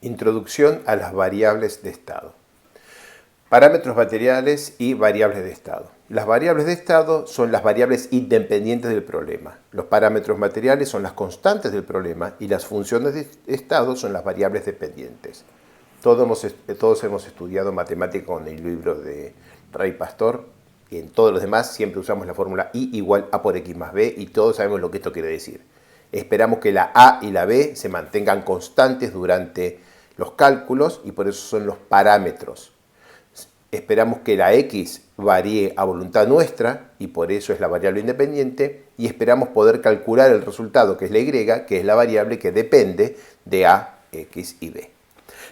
Introducción a las variables de estado. Parámetros materiales y variables de estado. Las variables de estado son las variables independientes del problema. Los parámetros materiales son las constantes del problema y las funciones de estado son las variables dependientes. Todos hemos estudiado matemática con el libro de Ray Pastor y en todos los demás siempre usamos la fórmula I igual A por X más B y todos sabemos lo que esto quiere decir. Esperamos que la A y la B se mantengan constantes durante los cálculos y por eso son los parámetros. Esperamos que la X varíe a voluntad nuestra y por eso es la variable independiente y esperamos poder calcular el resultado que es la Y, que es la variable que depende de A, X y B.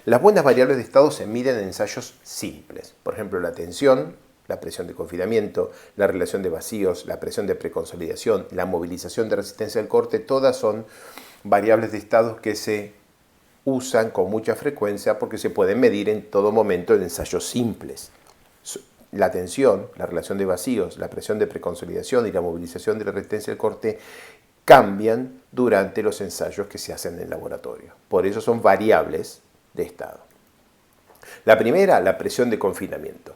Las buenas variables de estado se miden en ensayos simples, por ejemplo la tensión, la presión de confinamiento, la relación de vacíos, la presión de preconsolidación, la movilización de resistencia al corte, todas son variables de estado que se usan con mucha frecuencia porque se pueden medir en todo momento en ensayos simples. La tensión, la relación de vacíos, la presión de preconsolidación y la movilización de la resistencia al corte cambian durante los ensayos que se hacen en el laboratorio. Por eso son variables de estado. La primera, la presión de confinamiento.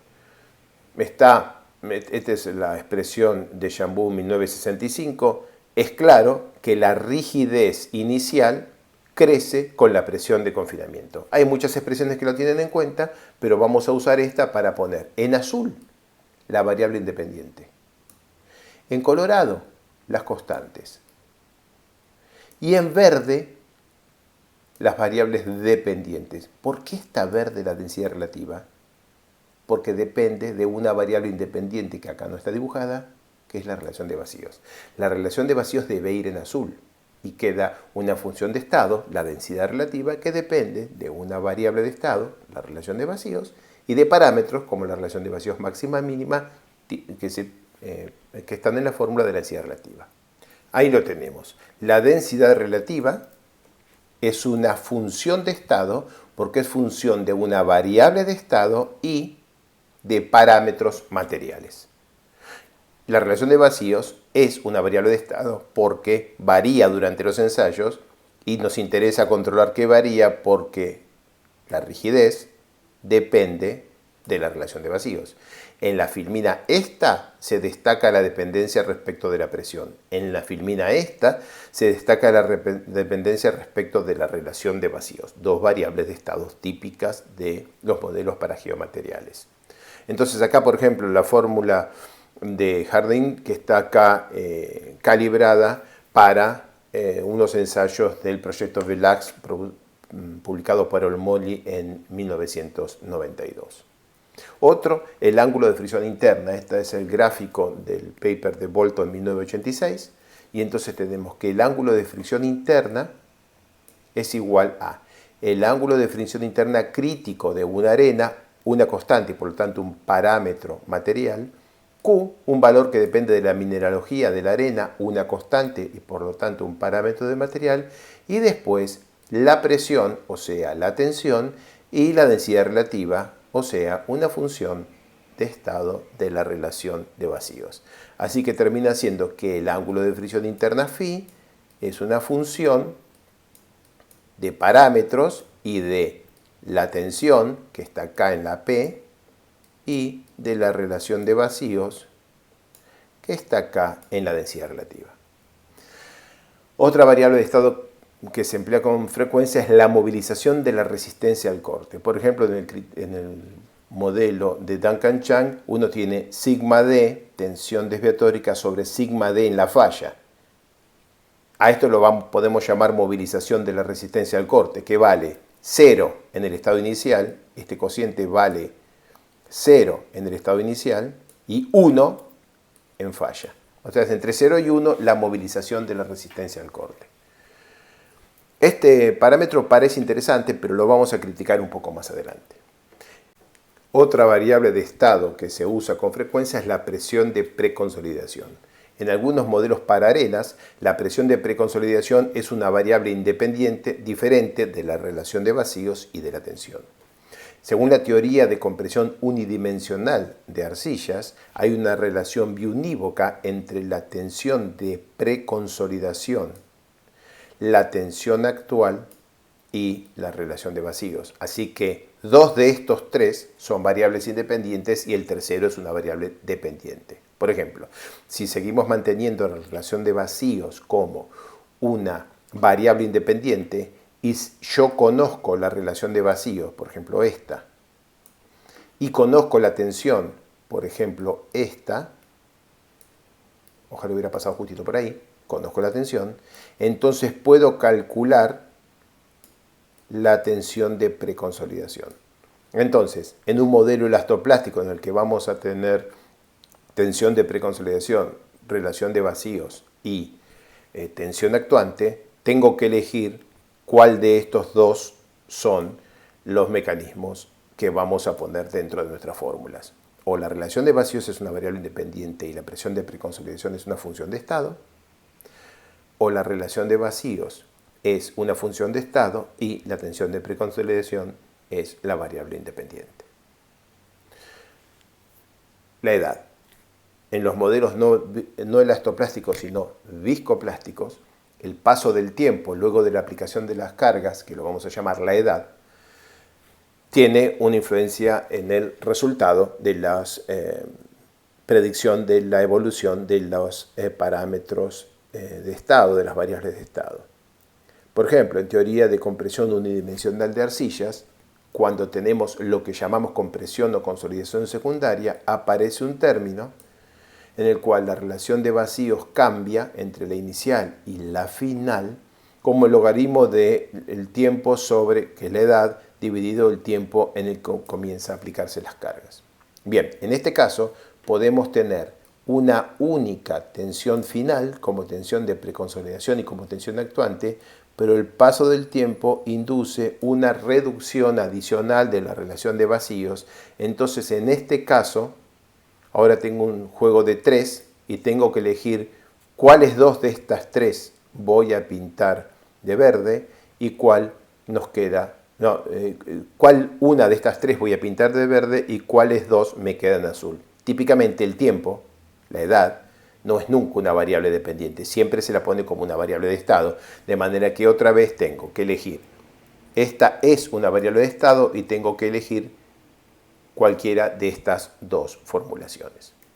Esta es la expresión de Chamboux 1965. Es claro que la rigidez inicial crece con la presión de confinamiento. Hay muchas expresiones que lo tienen en cuenta, pero vamos a usar esta para poner en azul la variable independiente. En colorado, las constantes. Y en verde, las variables dependientes. ¿Por qué está verde la densidad relativa? Porque depende de una variable independiente que acá no está dibujada, que es la relación de vacíos. La relación de vacíos debe ir en azul y queda una función de estado, la densidad relativa, que depende de una variable de estado, la relación de vacíos, y de parámetros como la relación de vacíos máxima mínima que están en la fórmula de la densidad relativa. Ahí lo tenemos. La densidad relativa es una función de estado porque es función de una variable de estado y de parámetros materiales. La relación de vacíos es una variable de estado porque varía durante los ensayos y nos interesa controlar qué varía porque la rigidez depende de la relación de vacíos. En la filmina esta se destaca la dependencia respecto de la presión. En la filmina esta se destaca la dependencia respecto de la relación de vacíos. Dos variables de estados típicas de los modelos para geomateriales. Entonces acá, por ejemplo, la fórmula de Harding que está acá calibrada para unos ensayos del proyecto VELAX publicado por Olmoli en 1992. Otro, el ángulo de fricción interna. Este es el gráfico del paper de Bolton en 1986. Y entonces tenemos que el ángulo de fricción interna es igual a el ángulo de fricción interna crítico de una arena, una constante y por lo tanto un parámetro material, Q, un valor que depende de la mineralogía de la arena, una constante y por lo tanto un parámetro de material, y después la presión, o sea, la tensión, y la densidad relativa, o sea, una función de estado de la relación de vacíos. Así que termina siendo que el ángulo de fricción interna φ es una función de parámetros y de la tensión, que está acá en la P, y de la relación de vacíos, que está acá en la densidad relativa. Otra variable de estado que se emplea con frecuencia es la movilización de la resistencia al corte. Por ejemplo, en el modelo de Duncan Chang, uno tiene sigma D, tensión desviatórica, sobre sigma D en la falla. A esto podemos llamar movilización de la resistencia al corte, que vale 0 en el estado inicial, este cociente vale 0 en el estado inicial y 1 en falla. O sea, es entre 0 y 1 la movilización de la resistencia al corte. Este parámetro parece interesante, pero lo vamos a criticar un poco más adelante. Otra variable de estado que se usa con frecuencia es la presión de preconsolidación. En algunos modelos para arenas, la presión de preconsolidación es una variable independiente diferente de la relación de vacíos y de la tensión. Según la teoría de compresión unidimensional de arcillas, hay una relación biunívoca entre la tensión de preconsolidación, la tensión actual y la relación de vacíos. Así que dos de estos tres son variables independientes y el tercero es una variable dependiente. Por ejemplo, si seguimos manteniendo la relación de vacíos como una variable independiente y yo conozco la relación de vacíos, por ejemplo esta, y conozco la tensión, por ejemplo esta, ojalá hubiera pasado justito por ahí, conozco la tensión, entonces puedo calcular la tensión de preconsolidación. Entonces, en un modelo elastoplástico en el que vamos a tener tensión de preconsolidación, relación de vacíos y tensión actuante, tengo que elegir cuál de estos dos son los mecanismos que vamos a poner dentro de nuestras fórmulas. O la relación de vacíos es una variable independiente y la presión de preconsolidación es una función de estado, o la relación de vacíos es una función de estado y la tensión de preconsolidación es la variable independiente. La edad. En los modelos no elastoplásticos, sino viscoplásticos, el paso del tiempo luego de la aplicación de las cargas, que lo vamos a llamar la edad, tiene una influencia en el resultado de la predicción de la evolución de los parámetros de estado, de las variables de estado. Por ejemplo, en teoría de compresión unidimensional de arcillas, cuando tenemos lo que llamamos compresión o consolidación secundaria, aparece un término en el cual la relación de vacíos cambia entre la inicial y la final como el logaritmo del tiempo sobre, que es la edad, dividido el tiempo en el que comienza a aplicarse las cargas. Bien, en este caso podemos tener una única tensión final como tensión de preconsolidación y como tensión actuante, pero el paso del tiempo induce una reducción adicional de la relación de vacíos. Entonces, en este caso, ahora tengo un juego de 3 y tengo que elegir cuáles dos de estas 3 voy a pintar de verde y cuál nos queda, cuál una de estas 3 voy a pintar de verde y cuáles dos me quedan azul. Típicamente el tiempo, la edad, no es nunca una variable dependiente, siempre se la pone como una variable de estado, de manera que otra vez tengo que elegir. Esta es una variable de estado y tengo que elegir cualquiera de estas dos formulaciones.